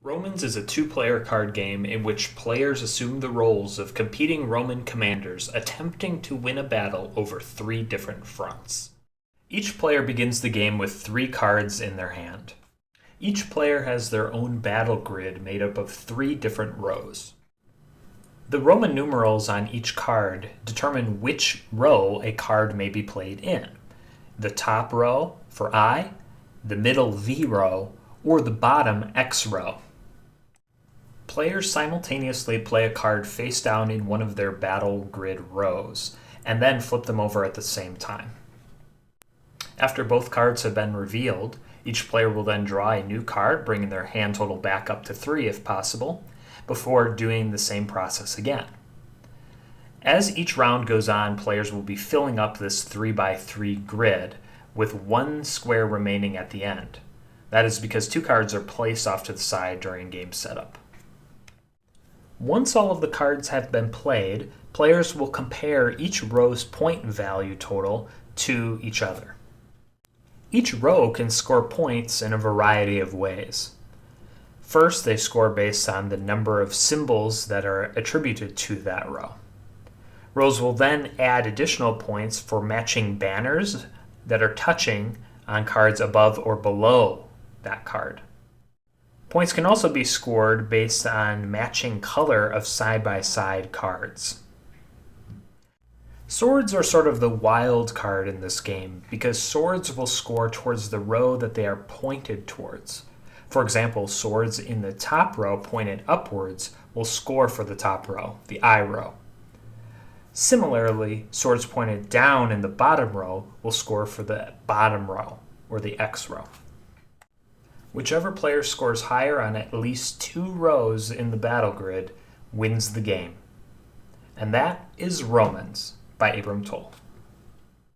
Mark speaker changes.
Speaker 1: Romans is a two-player card game in which players assume the roles of competing Roman commanders attempting to win a battle over 3 different fronts. Each player begins the game with 3 cards in their hand. Each player has their own battle grid made up of 3 different rows. The Roman numerals on each card determine which row a card may be played in. The top row for I, the middle V row, or the bottom X row. Players simultaneously play a card face down in one of their battle grid rows, and then flip them over at the same time. After both cards have been revealed, each player will then draw a new card, bringing their hand total back up to 3 if possible, before doing the same process again. As each round goes on, players will be filling up this 3x3 grid, with 1 square remaining at the end. That is because 2 cards are placed off to the side during game setup. Once all of the cards have been played, players will compare each row's point value total to each other. Each row can score points in a variety of ways. First, they score based on the number of symbols that are attributed to that row. Rows will then add additional points for matching banners that are touching on cards above or below that card. Points can also be scored based on matching color of side-by-side cards. Swords are sort of the wild card in this game because swords will score towards the row that they are pointed towards. For example, swords in the top row pointed upwards will score for the top row, the I row. Similarly, swords pointed down in the bottom row will score for the bottom row, or the X row. Whichever player scores higher on at least 2 rows in the battle grid wins the game. And that is Romans by Abram Toll.